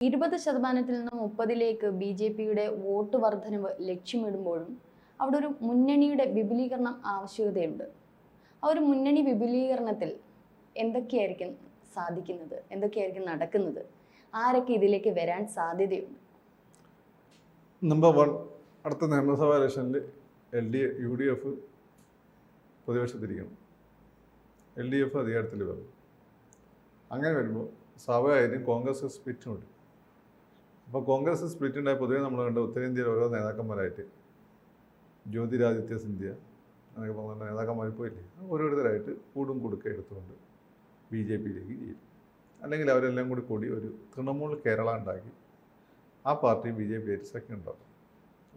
20% നിന്ന് 30% ബി.ജെ.പിയുടെ വോട്ട് വർധനവ് ലക്ഷ്യമിടുമ്പോഴും അവിടെ ഒരു മുന്നണിയുടെ വിപുലീകരണം ആവശ്യകതയുണ്ട്. ആ ഒരു മുന്നണി വിപുലീകരണത്തിൽ എന്തൊക്കെയായിരിക്കും സാധിക്കുന്നത്, എന്തൊക്കെയായിരിക്കും നടക്കുന്നത്, ആരൊക്കെ ഇതിലേക്ക് വരാൻ സാധ്യതയുണ്ട്? നമ്പർ 1, അടുത്ത നിയമസഭാ ഇലക്ഷനിൽ UDF പ്രതിപക്ഷത്തിരിക്കണം, LDF അധികാരത്തിൽ വരും. അങ്ങനെ വരുമ്പോൾ സ്വാഭാവികമായിട്ടും കോൺഗ്രസ് സ്പ്ലിറ്റുണ്ട്. അപ്പോൾ കോൺഗ്രസ് സ്പ്ലിറ്റ് ഉണ്ടായ പൊതുവെ നമ്മൾ കണ്ട ഉത്തരേന്ത്യയിൽ ഓരോ നേതാക്കന്മാരായിട്ട് ജ്യോതിരാദിത്യ സിന്ധ്യ എന്നൊക്കെ പറഞ്ഞ നേതാക്കന്മാർ പോയില്ലേ, ഓരോരുത്തരായിട്ട് കൂടും കൊടുക്ക എടുത്തുകൊണ്ട് BJPയിലേക്ക് ചെയ്യും. അല്ലെങ്കിൽ അവരെല്ലാം കൂടി ഒരു തൃണമൂൽ കേരള ഉണ്ടാക്കി ആ പാർട്ടി BJPയായിട്ട് സഖ്യം ഉണ്ടാക്കും.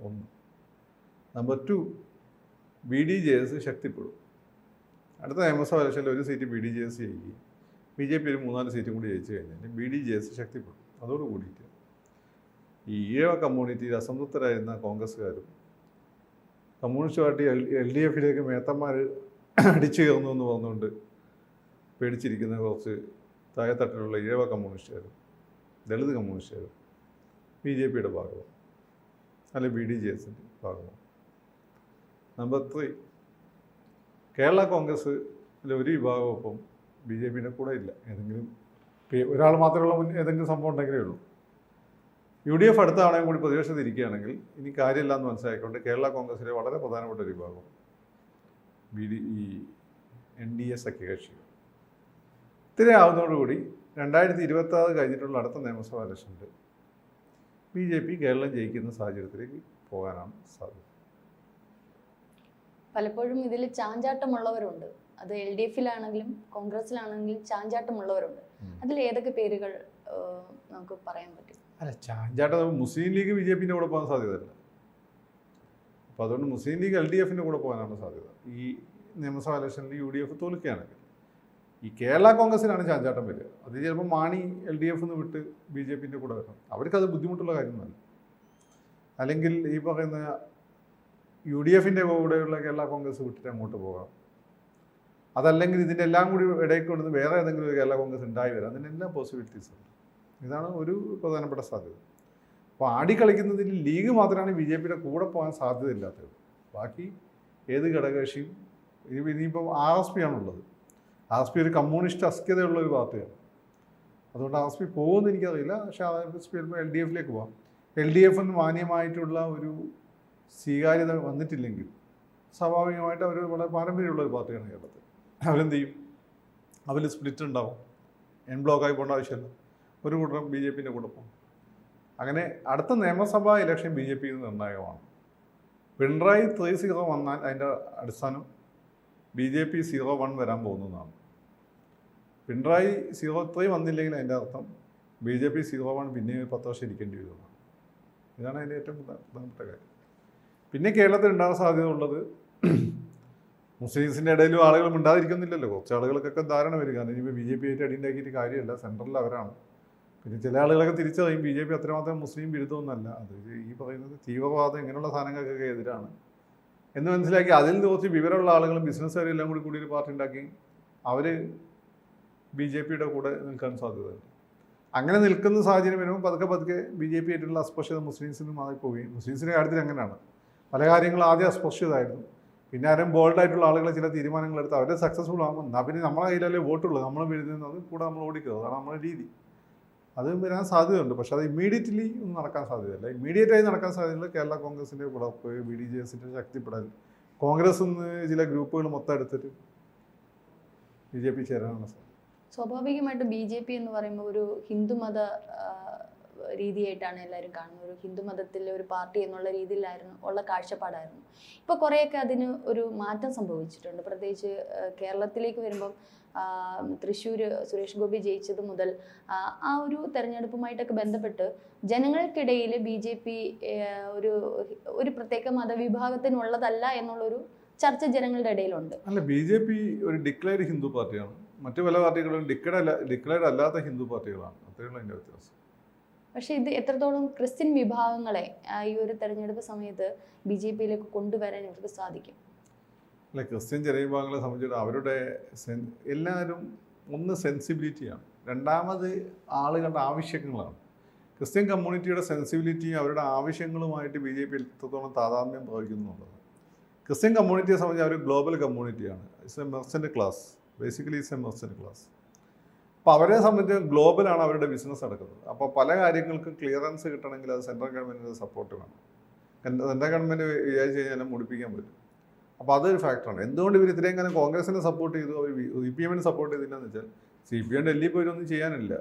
1. Number 2, BDJS ശക്തിപ്പെടും. അടുത്ത നിയമസഭാ ഇലക്ഷനിൽ ഒരു സീറ്റ് BDJS ജയിക്കും, BJP ഒരു 3-4 സീറ്റും കൂടി ജയിച്ചു കഴിഞ്ഞാൽ BDJS ശക്തിപ്പെടും. അതോടുകൂടിയിട്ട് ഈ ഈഴവ കമ്മ്യൂണിറ്റിയിൽ അസംതൃപ്തരായിരുന്ന കോൺഗ്രസ്സുകാരും കമ്മ്യൂണിസ്റ്റ് പാർട്ടി LDFയിലേക്ക് മേത്തന്മാർ അടിച്ചു കയറുന്നു എന്ന് പറഞ്ഞുകൊണ്ട് പേടിച്ചിരിക്കുന്ന കുറച്ച് താഴെത്തട്ടിലുള്ള ഈഴവ കമ്മ്യൂണിസ്റ്റുകാരും ദളിത് കമ്മ്യൂണിസ്റ്റുകാരും BJPയുടെ ഭാഗവും അല്ലെങ്കിൽ BDJSൻ്റെ ഭാഗവും. നമ്പർ 3, കേരള കോൺഗ്രസ്സിലെ ഒരു വിഭാഗവും ഇപ്പം BJPയുടെ കൂടെ ഇല്ല. ഏതെങ്കിലും ഒരാൾ മാത്രമുള്ള ഏതെങ്കിലും സംഭവം ഉണ്ടെങ്കിലേ ഉള്ളൂ. UDF അടുത്ത തവണയും കൂടി പ്രതിപക്ഷത്തിരിക്കുകയാണെങ്കിൽ ഇനി കാര്യമില്ല എന്ന് മനസ്സിലാക്കിക്കൊണ്ട് കേരള കോൺഗ്രസ്സിലെ വളരെ പ്രധാനപ്പെട്ട ഒരു വിഭാഗം ഈ NDA സഖ്യകക്ഷികൾ ഇത്രയാവുന്നതോടുകൂടി 2026 കഴിഞ്ഞിട്ടുള്ള അടുത്ത നിയമസഭാ ഇലക്ഷനിൽ BJP കേരളം ജയിക്കുന്ന സാഹചര്യത്തിലേക്ക് പോകാനാണ് സാധ്യത. പലപ്പോഴും ഇതിൽ ചാഞ്ചാട്ടമുള്ളവരുണ്ട്. അത് LDFയിലാണെങ്കിലും കോൺഗ്രസിലാണെങ്കിലും ചാഞ്ചാട്ടമുള്ളവരുണ്ട്. അതിൽ ഏതൊക്കെ പേരുകൾ നമുക്ക് പറയാൻ പറ്റും? അല്ല, ചാഞ്ചാട്ടം മുസ്ലിം ലീഗ് BJPൻ്റെ കൂടെ പോകാൻ സാധ്യതയല്ല. അപ്പോൾ അതുകൊണ്ട് മുസ്ലിം ലീഗ് LDFൻ്റെ കൂടെ പോകാനാണ് സാധ്യത. ഈ നിയമസഭാ ഇലക്ഷനിൽ UDF തോൽക്കുകയാണെങ്കിൽ ഈ കേരള കോൺഗ്രസിനാണ് ചാഞ്ചാട്ടം വരിക. അത് ചിലപ്പോൾ മാണി LDF വിട്ട് BJPൻ്റെ കൂടെ വരണം. അവർക്കത് ബുദ്ധിമുട്ടുള്ള കാര്യമൊന്നുമല്ല. അല്ലെങ്കിൽ ഈ പറയുന്ന UDFൻ്റെ കൂടെയുള്ള കേരള കോൺഗ്രസ് വിട്ടിട്ട് അങ്ങോട്ട് പോകാം. അതല്ലെങ്കിൽ ഇതിൻ്റെ എല്ലാം കൂടി ഇടയിൽ കൊണ്ടുവന്ന് വേറെ ഏതെങ്കിലും ഒരു കേരള കോൺഗ്രസ് ഉണ്ടായി വരാം. അതിനെല്ലാം പോസിബിലിറ്റീസ് ഉണ്ട്. ഇതാണ് ഒരു പ്രധാനപ്പെട്ട സാധ്യത. അപ്പോൾ ആടിക്കളിക്കുന്നതിൽ ലീഗ് മാത്രമാണ് BJPയുടെ കൂടെ പോകാൻ സാധ്യതയില്ലാത്തത്. ബാക്കി ഏത് ഘടകകക്ഷിയും ഇനിയിപ്പോൾ RSP ആണുള്ളത്. RSP ഒരു കമ്മ്യൂണിസ്റ്റ് അസ്ക്യതയുള്ള ഒരു പാർട്ടിയാണ്. അതുകൊണ്ട് RSP പോകുമെന്ന് എനിക്കറിയില്ല. പക്ഷേ RSP ചിലപ്പോൾ LDFയിലേക്ക് പോകാം. LDFന് മാന്യമായിട്ടുള്ള ഒരു സ്വീകാര്യത വന്നിട്ടില്ലെങ്കിൽ സ്വാഭാവികമായിട്ട് അവർ വളരെ പാരമ്പര്യമുള്ള ഒരു പാർട്ടിയാണ് കേരളത്തിൽ. അവരെന്ത് ചെയ്യും? അവരിൽ സ്പ്ലിറ്റ് ഉണ്ടാവും. ബ്ലോക്കായി പോകേണ്ട ആവശ്യമില്ല. ഒരു കൂട്ടം BJPൻ്റെ കൂടെ പോകും. അങ്ങനെ അടുത്ത നിയമസഭാ ഇലക്ഷൻ BJPക്ക് നിർണായകമാണ്. പിണറായി 3-0 വന്നാൽ അതിൻ്റെ അടിസ്ഥാനം BJP 0-1 വരാൻ പോകുന്നതാണ്. പിണറായി 0-3 വന്നില്ലെങ്കിൽ അതിൻ്റെ അർത്ഥം BJP 0-1 പിന്നെ 10 വർഷം ഇരിക്കേണ്ടി വരുന്നതാണ്. ഇതാണ് അതിൻ്റെ ഏറ്റവും പ്രധാനപ്പെട്ട കാര്യം. പിന്നെ കേരളത്തിൽ ഉണ്ടാകാൻ സാധ്യത ഉള്ളത് മുസ്ലിംസിൻ്റെ ഇടയിലും ആളുകൾ മിണ്ടാതിരിക്കുന്നില്ലല്ലോ. കുറച്ച് ആളുകൾക്കൊക്കെ ധാരണ വരിക. കാരണം ഇനിയിപ്പോൾ BJP ആയിട്ട് അടിയുണ്ടാക്കിയിട്ട് കാര്യമല്ല, സെൻട്രലിൽ അവരാണ്. പിന്നെ ചില ആളുകളൊക്കെ തിരിച്ചറിയും BJP അത്രമാത്രം മുസ്ലിം വിരുദ്ധമൊന്നുമല്ല, അത് ഈ പറയുന്നത് തീവ്രവാദം ഇങ്ങനെയുള്ള സാധനങ്ങൾക്കൊക്കെ എതിരാണ് എന്ന് മനസ്സിലാക്കി അതിൽ കുറച്ച് വിവരമുള്ള ആളുകളും ബിസിനസ്സുകാരും എല്ലാം കൂടി ഒരു പാർട്ടി ഉണ്ടാക്കി അവർ BJPയുടെ കൂടെ നിൽക്കാൻ സാധ്യതയുണ്ട്. അങ്ങനെ നിൽക്കുന്ന സാഹചര്യം വരുമ്പോൾ പതുക്കെ BJP ആയിട്ടുള്ള അസ്പർശ്യത മുസ്ലിംസിന് മാറിപ്പോവുകയും, മുസ്ലിംസിൻ്റെ കാര്യത്തിൽ അങ്ങനെയാണ്. പല കാര്യങ്ങളും ആദ്യം അസ്പർശ്യതായിരുന്നു. പിന്നെ ആരും ബോൾഡായിട്ടുള്ള ആളുകൾ ചില തീരുമാനങ്ങളെടുത്ത് അവർ സക്സസ്ഫുൾ ആകുമ്പോൾ എന്നാൽ പിന്നെ നമ്മളെ കയ്യിലല്ലേ വോട്ടുള്ളൂ, നമ്മൾ എഴുതുന്നത് കൂടെ നമ്മൾ ഓടിക്കുക, അതാണ് നമ്മുടെ രീതി. അത് വരാൻ സാധ്യതയുണ്ട്. പക്ഷേ അത് ഇമ്മീഡിയറ്റ്ലി ഒന്നും നടക്കാൻ സാധ്യതയില്ല. ഇമ്മീഡിയറ്റായി നടക്കാൻ സാധ്യതയില്ല. കേരള കോൺഗ്രസിൻ്റെ വിളപ്പ്, BDJSൻ്റെ ശക്തിപ്പെടൽ, കോൺഗ്രസിൽ നിന്ന് ചില ഗ്രൂപ്പുകൾ മൊത്തം എടുത്തിട്ട് BJP ചേരാനാണ് സാധ്യത. സ്വാഭാവികമായിട്ട് BJP എന്ന് പറയുമ്പോൾ ഒരു ഹിന്ദുമത രീതിയായിട്ടാണ് എല്ലാവരും കാണുന്നത്. ഒരു ഹിന്ദുമതത്തിലെ ഒരു പാർട്ടി എന്നുള്ള രീതിയിലായിരുന്നു ഉള്ള കാഴ്ചപ്പാടായിരുന്നു. ഇപ്പോൾ കുറേയൊക്കെ അതിന് ഒരു മാറ്റം സംഭവിച്ചിട്ടുണ്ട്. പ്രത്യേകിച്ച് കേരളത്തിലേക്ക് വരുമ്പം തൃശ്ശൂർ സുരേഷ് ഗോപി ജയിച്ചത് മുതൽ ആ ഒരു തെരഞ്ഞെടുപ്പുമായിട്ടൊക്കെ ബന്ധപ്പെട്ട് ജനങ്ങൾക്കിടയിൽ BJP ഒരു പ്രത്യേക മതവിഭാഗത്തിനുള്ളതല്ല എന്നുള്ളൊരു ചർച്ച ജനങ്ങളുടെ ഇടയിലുണ്ട്. അല്ല, BJP ഒരു ഡിക്ലെയർഡ് ഹിന്ദു പാർട്ടിയാണ്. മറ്റു പല പാർട്ടികളും ഡിക്ലെയർഡ് അല്ലാത്ത ഹിന്ദു പാർട്ടികളാണ്. അത്രയുള്ള അതിൻ്റെ വ്യത്യാസം. പക്ഷേ ഇത് എത്രത്തോളം ക്രിസ്ത്യൻ വിഭാഗങ്ങളെ ഈ ഒരു തെരഞ്ഞെടുപ്പ് സമയത്ത് BJPയിലേക്ക് കൊണ്ടുവരാൻ ഇവർക്ക് സാധിക്കും? അല്ല, ക്രിസ്ത്യൻ ജനവിഭാഗങ്ങളെ സംബന്ധിച്ചിട്ട് അവരുടെ എല്ലാവരും ഒന്ന് സെൻസിബിലിറ്റിയാണ്, രണ്ടാമത് ആളുകളുടെ ആവശ്യങ്ങളാണ്. ക്രിസ്ത്യൻ കമ്മ്യൂണിറ്റിയുടെ സെൻസിബിലിറ്റിയും അവരുടെ ആവശ്യങ്ങളുമായിട്ട് BJP എത്രത്തോളം താതാത്മ്യം പ്രവഹിക്കുന്നുള്ളത്. ക്രിസ്ത്യൻ കമ്മ്യൂണിറ്റിയെ സംബന്ധിച്ച് അവർ ഗ്ലോബൽ കമ്മ്യൂണിറ്റിയാണ്. It's a merchant class, basically it's a merchant class. അപ്പോൾ അവരെ സംബന്ധിച്ച് ഗ്ലോബലാണ് അവരുടെ ബിസിനസ് നടക്കുന്നത്. അപ്പോൾ പല കാര്യങ്ങൾക്കും ക്ലിയറൻസ് കിട്ടണമെങ്കിൽ അത് സെൻട്രൽ ഗവൺമെൻറ്റിൻ്റെ സപ്പോർട്ട് വേണം. സെൻട്രൽ ഗവൺമെൻറ് വിചാരിച്ച് കഴിഞ്ഞാൽ മുടിപ്പിക്കാൻ പറ്റും. അപ്പോൾ അതൊരു ഫാക്ടറാണ്. എന്തുകൊണ്ട് ഇവർ ഇത്രയും കാലം കോൺഗ്രസിനെ സപ്പോർട്ട് ചെയ്തു, അവർ CPM സപ്പോർട്ട് ചെയ്തില്ലെന്ന് വെച്ചാൽ CPM ഡൽഹിയിൽ പോയിട്ടൊന്നും ചെയ്യാനില്ല.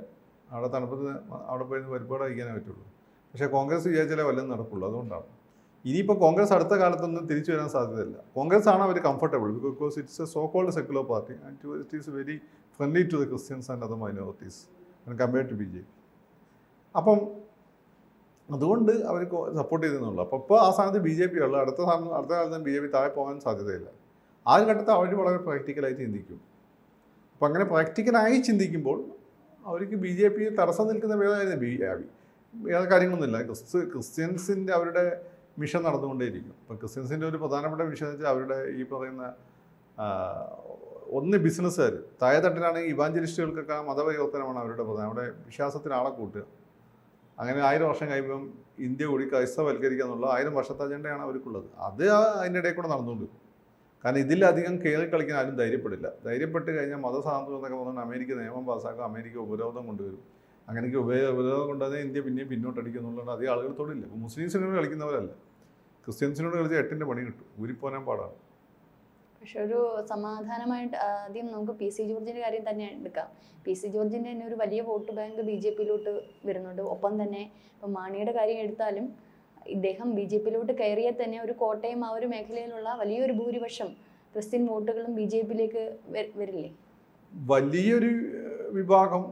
അവിടെ തണുപ്പത്ത് അവിടെ പോയി പരിപാടി കഴിക്കാനേ പറ്റുള്ളൂ. പക്ഷേ കോൺഗ്രസ് വിചാരിച്ചാലേ വല്ലതും നടക്കുള്ളൂ. അതുകൊണ്ടാണ് ഇനിയിപ്പോൾ കോൺഗ്രസ് അടുത്ത കാലത്തൊന്നും തിരിച്ചു വരാൻ സാധ്യതയില്ല. കോൺഗ്രസ് ആണ് അവർ comfortable because it's a so called secular party and it is very friendly to the Christians and other minorities compared to BJP. അപ്പം അതുകൊണ്ട് അവർ സപ്പോർട്ട് ചെയ്തെന്നുള്ളൂ. അപ്പോൾ ഇപ്പോൾ ആ സ്ഥാനത്ത് BJP ഉള്ളു. അടുത്ത കാലത്ത് BJP താഴെ പോകാൻ സാധ്യതയില്ല. ആ ഒരു ഘട്ടത്തിൽ അവർ വളരെ പ്രാക്ടിക്കലായി ചിന്തിക്കും. അപ്പോൾ അങ്ങനെ പ്രാക്ടിക്കലായി ചിന്തിക്കുമ്പോൾ അവർക്ക് BJP തടസ്സം നിൽക്കുന്ന വേറെ കാര്യങ്ങളൊന്നുമില്ല. ക്രിസ്ത്യൻസിൻ്റെ അവരുടെ മിഷൻ നടന്നുകൊണ്ടേയിരിക്കും. ഇപ്പോൾ ക്രിസ്ത്യൻസിൻ്റെ ഒരു പ്രധാനപ്പെട്ട മിഷൻ എന്ന് വെച്ചാൽ അവരുടെ ഈ പറയുന്ന ഒന്ന് ബിസിനസ്സുകാർ താഴെത്തട്ടിലാണെങ്കിൽ ഇവാഞ്ചലിസ്റ്റുകൾക്കൊക്കെ മതപരിവർത്തനമാണ് അവരുടെ പ്രധാനം. അവിടെ വിശ്വാസത്തിന് ആളെ കൂട്ടുക. അങ്ങനെ 1000 വർഷം കഴിയുമ്പം ഇന്ത്യ കൂടി ക്രൈസ്തവൽക്കരിക്കുക എന്നുള്ള 1000 വർഷത്തെ അജണ്ടയാണ് അവർക്കുള്ളത്. അത് അതിൻ്റെ ഇടയിൽ കൂടെ നടന്നുകൊണ്ട്. കാരണം ഇതിലധികം കയറി കളിക്കാൻ ആരും ധൈര്യപ്പെടില്ല. ധൈര്യപ്പെട്ട് കഴിഞ്ഞാൽ മതസ്വാതന്ത്ര്യം എന്നൊക്കെ പറഞ്ഞാൽ അമേരിക്ക നിയമം പാസ്സാക്കും, അമേരിക്ക ഉപരോധം കൊണ്ടുവരും. അങ്ങനെയൊക്കെ ഉപരോധം കൊണ്ടുവന്നാൽ ഇന്ത്യ പിന്നെയും പിന്നോട്ടടിക്കും എന്നുള്ളത് അധികം ആളുകൾ തൊടില്ല. അപ്പോൾ മുസ്ലിംസിനോട് കളിക്കുന്നവരല്ല, ക്രിസ്ത്യൻസിനോട് കളിച്ച് 8ൻ്റെ പണി കിട്ടും, ഊരിപ്പോരാൻ പാടാണ്. പക്ഷെ ഒരു സമാധാനമായിട്ട് ആദ്യം നമുക്ക് PC ജോർജിൻ്റെ കാര്യം തന്നെ എടുക്കാം. PC ജോർജിൻ്റെ തന്നെ ഒരു വലിയ വോട്ട് ബാങ്ക് BJPയിലോട്ട് വരുന്നുണ്ട്. ഒപ്പം തന്നെ ഇപ്പം മാണിയുടെ കാര്യം എടുത്താലും ഇദ്ദേഹം BJPയിലോട്ട് കയറിയാൽ തന്നെ ഒരു കോട്ടയം ആ ഒരു മേഖലയിലുള്ള വലിയൊരു ഭൂരിപക്ഷം ക്രിസ്ത്യൻ വോട്ടുകളും BJPയിലേക്ക് വരില്ലേ? വലിയൊരു വിഭാഗം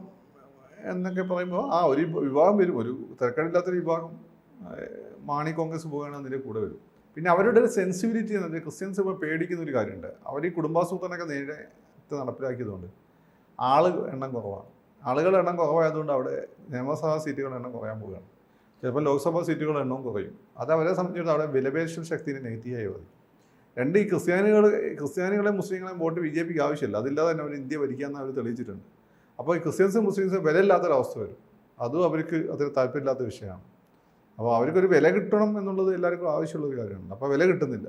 എന്നൊക്കെ പറയുമ്പോൾ ഒരു വിഭാഗം വരും. ഒരു തിരക്കടില്ലാത്തൊരു വിഭാഗം മാണി കോൺഗ്രസ് പോവുകയാണെങ്കിൽ അതിൻ്റെ കൂടെ വരും. പിന്നെ അവരുടെ ഒരു സെൻസിബിലിറ്റി എന്ന് വെച്ചാൽ ക്രിസ്ത്യൻസ് ഇപ്പോൾ പേടിക്കുന്ന ഒരു കാര്യമുണ്ട്. അവർ ഈ കുടുംബാസൂത്രണമൊക്കെ നേരത്തെ നടപ്പിലാക്കിയതുകൊണ്ട് എണ്ണം കുറവാണ്. ആളുകളുടെ എണ്ണം കുറവായതുകൊണ്ട് അവിടെ നിയമസഭാ സീറ്റുകളുടെ എണ്ണം കുറയാൻ പോവുകയാണ്. ചിലപ്പോൾ ലോക്സഭാ സീറ്റുകളുടെ എണ്ണവും കുറയും. അത് അവരെ സംബന്ധിച്ചിടത്തോളം അവിടെ വിലപേശൽ ശക്തിനെ നെഗറ്റീവായി ബാധിക്കും. ഈ ക്രിസ്ത്യാനികളെ മുസ്ലിങ്ങളെയും വോട്ട് BJPക്ക് ആവശ്യമില്ല. അതില്ലാതെ തന്നെ അവർ ഇന്ത്യ ഭരിക്കാമെന്ന് അവർ തെളിയിച്ചിട്ടുണ്ട്. അപ്പോൾ ഈ ക്രിസ്ത്യൻസും മുസ്ലിംസും വിലയില്ലാത്തൊരവസ്ഥ വരും. അതും അവർക്ക് അത്ര താല്പര്യമില്ലാത്ത വിഷയമാണ്. അപ്പോൾ അവർക്കൊരു വില കിട്ടണം എന്നുള്ളത് എല്ലാവർക്കും ആവശ്യമുള്ളൊരു കാര്യമാണ്. അപ്പോൾ വില കിട്ടുന്നില്ല.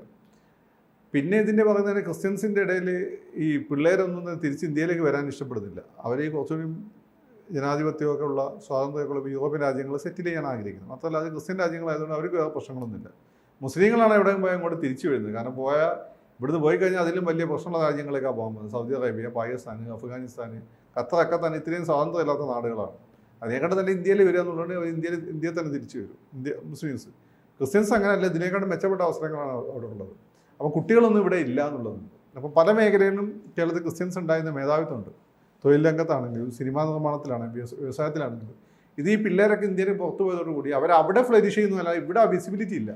പിന്നെ ഇതിൻ്റെ പറയുന്നത് ക്രിസ്ത്യൻസിൻ്റെ ഇടയിൽ ഈ പിള്ളേരൊന്നും തിരിച്ച് ഇന്ത്യയിലേക്ക് വരാൻ ഇഷ്ടപ്പെടുന്നില്ല. അവർ ഈ കുറച്ചുകൂടി ജനാധിപത്യമൊക്കെ ഉള്ള സ്വാതന്ത്ര്യമൊക്കെ ഉള്ള യൂറോപ്യൻ രാജ്യങ്ങൾ സെറ്റിൽ ചെയ്യാൻ ആഗ്രഹിക്കുന്നത്. മാത്രമല്ല അത് ക്രിസ്ത്യൻ രാജ്യങ്ങളായതുകൊണ്ട് അവർക്ക് വേറെ പ്രശ്നങ്ങളൊന്നുമില്ല. മുസ്ലിങ്ങളാണ് എവിടെയും പോയാൽ അങ്ങോട്ട് തിരിച്ചു വരുന്നത്. കാരണം ഇവിടുന്ന് പോയി കഴിഞ്ഞാൽ അതിലും വലിയ പ്രശ്നമുള്ള രാജ്യങ്ങളിലേക്കാണ് പോകാൻ പോകുന്നത്. സൗദി അറേബ്യ, പാകിസ്ഥാൻ, അഫ്ഗാനിസ്ഥാൻ, ഖത്തറൊക്കെ തന്നെ ഇത്രയും സ്വാതന്ത്ര്യം ഇല്ലാത്ത നാടുകളാണ്. അതിനെക്കാട്ടും തന്നെ ഇന്ത്യയിൽ വരിക എന്നുള്ളത് ഇന്ത്യയിൽ തന്നെ തിരിച്ചു വരും. മുസ്ലിംസ്. ക്രിസ്ത്യൻസ് അങ്ങനെയല്ല, ഇതിനേക്കാളും മെച്ചപ്പെട്ട അവസരങ്ങളാണ് അവിടെ ഉള്ളത്. അപ്പോൾ കുട്ടികളൊന്നും ഇവിടെ ഇല്ല എന്നുള്ളതുണ്ട്. അപ്പോൾ പല മേഖലയിലും കേരളത്തിൽ ക്രിസ്ത്യൻസ് ഉണ്ടായിരുന്ന മേധാവിത്വമുണ്ട്. തൊഴിൽ രംഗത്താണെങ്കിലും സിനിമാ നിർമ്മാണത്തിലാണെങ്കിലും വ്യവസായത്തിലാണെങ്കിലും. ഈ പിള്ളേരൊക്കെ ഇന്ത്യയിൽ പുറത്തു പോയതോടുകൂടി അവരവിടെ ഫ്ലറിഷ് ചെയ്യുന്നതല്ല, ഇവിടെ ആ വിസിബിലിറ്റി ഇല്ല.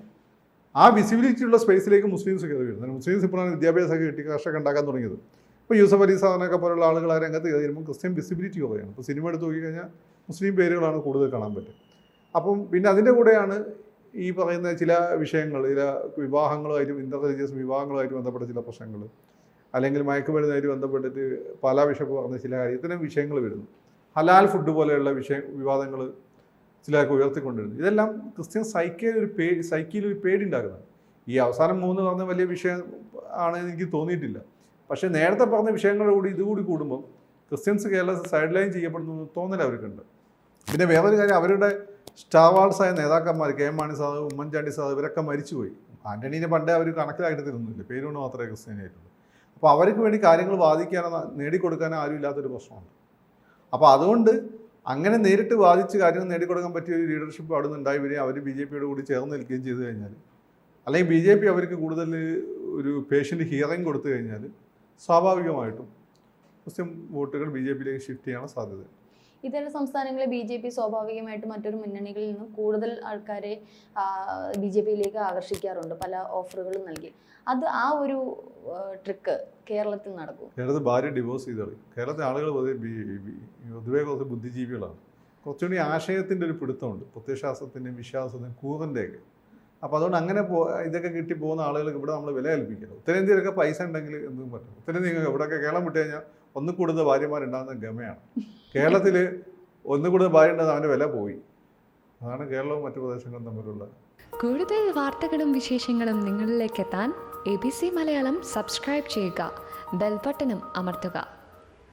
ആ വിസിബിലിറ്റി ഉള്ള സ്പേസിലേക്ക് മുസ്ലിംസ് കയറി വരുന്നത്. മുസ്ലിംസ് ഇപ്പോഴാണ് വിദ്യാഭ്യാസമൊക്കെ കിട്ടി കർഷക ഉണ്ടാക്കാൻ തുടങ്ങിയത്. ഇപ്പോൾ യൂസഫ് അലി സാറിനൊക്കെ പോലുള്ള ആളുകൾ ആ രംഗത്ത് കയറി വരുമ്പോൾ ക്രിസ്ത്യൻ വിസിബിലിറ്റി കുറയാണ്. ഇപ്പോൾ സിനിമ എടുത്ത് നോക്കിക്കഴിഞ്ഞാൽ മുസ്ലിം പേരുകളാണ് കൂടുതൽ കാണാൻ പറ്റും. അപ്പം പിന്നെ അതിൻ്റെ കൂടെയാണ് ഈ പറയുന്ന ചില വിഷയങ്ങൾ, ചില വിവാഹങ്ങളുമായിട്ടും ഇന്റർ റിലീജിയസ് വിവാഹങ്ങളുമായിട്ട് ബന്ധപ്പെട്ട ചില പ്രശ്നങ്ങൾ, അല്ലെങ്കിൽ മയക്കുമരുന്നുമായിട്ട് ബന്ധപ്പെട്ടിട്ട് പാലാ ബിഷപ്പ് പറഞ്ഞ ചില ഇത്തരം വിഷയങ്ങൾ വരുന്നു. ഹലാൽ ഫുഡ് പോലെയുള്ള വിവാദങ്ങൾ ചിലർക്ക് ഉയർത്തിക്കൊണ്ടിരുന്നു. ഇതെല്ലാം ക്രിസ്ത്യൻ സൈക്കിയിൽ ഒരു പേടി ഉണ്ടാക്കുന്നത്. ഈ അവസാനം 3 പറഞ്ഞ വലിയ വിഷയം ആണെന്ന് എനിക്ക് തോന്നിയിട്ടില്ല. പക്ഷേ നേരത്തെ പറഞ്ഞ വിഷയങ്ങളുടെ കൂടി ഇതുകൂടി കൂടുമ്പോൾ ക്രിസ്ത്യൻസ് കേരളത്തിൽ സൈഡ് ലൈൻ ചെയ്യപ്പെടുന്നു തോന്നൽ അവർക്കുണ്ട്. പിന്നെ വേറൊരു കാര്യം, അവരുടെ സ്റ്റാർവാൾസായ നേതാക്കന്മാർ KM Mani sir, Oommen Chandy sir ഇവരൊക്കെ മരിച്ചുപോയി. ആൻ്റണീനെ പണ്ടേ അവർ കണക്കിലായിട്ട് തരുന്നില്ല, പേരുകൊണ്ട് മാത്രമേ ക്രിസ്ത്യാനിയായിട്ടുള്ളൂ. അപ്പോൾ അവർക്ക് വേണ്ടി കാര്യങ്ങൾ വാദിക്കാനോ നേടിക്കൊടുക്കാനോ ആരും ഇല്ലാത്തൊരു പ്രശ്നമുണ്ട്. അപ്പോൾ അതുകൊണ്ട് അങ്ങനെ നേരിട്ട് വാദിച്ച് കാര്യങ്ങൾ നേടിക്കൊടുക്കാൻ പറ്റിയ ഒരു ലീഡർഷിപ്പ് അവിടെ നിന്ന് ഉണ്ടായി വരികയും അവർ BJPയോട് കൂടി ചേർന്ന് നിൽക്കുകയും ചെയ്തു കഴിഞ്ഞാൽ, അല്ലെങ്കിൽ BJP അവർക്ക് കൂടുതൽ ഒരു പേഷ്യൻ്റ് ഹിയറിംഗ് കൊടുത്തു കഴിഞ്ഞാൽ സ്വാഭാവികമായിട്ടും മുസ്ലിം വോട്ടുകൾ BJPയിലേക്ക് ഷിഫ്റ്റ് ചെയ്യാനുള്ള സാധ്യത. ഇതര സംസ്ഥാനങ്ങളിൽ BJP സ്വാഭാവികമായിട്ട് മറ്റൊരു മുന്നണികളിൽ നിന്നും കൂടുതൽ ആൾക്കാരെ BJPയിലേക്ക് ആകർഷിക്കാറുണ്ട്, പല ഓഫറുകളും നൽകി. ആ ഒരു ട്രിക്ക് കേരളത്തിൽ നടക്കും. കേരളത്തിൽ ഭാര്യ ഡിവോഴ്സ് ചെയ്ത് കളയും. കേരളത്തിലെ ആളുകൾ പൊതുവേ കുറച്ച് ബുദ്ധിജീവികളാണ്. കുറച്ചുകൂടി ആശയത്തിൻ്റെ ഒരു പിടുത്തമുണ്ട്, പ്രത്യയശാസ്ത്രത്തിൻ്റെയും വിശ്വാസത്തിൻ്റെയും കൂറിൻ്റെയൊക്കെ. അപ്പോൾ അതുകൊണ്ട് അങ്ങനെ ഇതൊക്കെ കിട്ടി പോകുന്ന ആളുകൾക്ക് ഇവിടെ നമ്മൾ വില കൽപ്പിക്കില്ല. ഉത്തരേന്ത്യയിലൊക്കെ പൈസ ഉണ്ടെങ്കിൽ എന്തും പറ്റും. ഉത്തരേന്ത്യ ഇവിടെയൊക്കെ കേരളം വിട്ട് കഴിഞ്ഞാൽ ഒന്നു കൂടുതൽ ഭാര്യമാരുണ്ടാകുന്ന ഗമയാണ്. കേരളത്തിൽ ഒന്നു കൂടുതൽ ഭാര്യ ഉണ്ടാകുന്ന അവൻ്റെ വില പോയി. അതാണ് കേരളവും മറ്റു പ്രദേശങ്ങളും തമ്മിലുള്ള. കൂടുതൽ വാർത്തകളും വിശേഷങ്ങളും നിങ്ങളിലേക്ക് എത്താൻ ABC മലയാളം സബ്സ്ക്രൈബ് ചെയ്യുക, ബെൽബട്ടനും അമർത്തുക.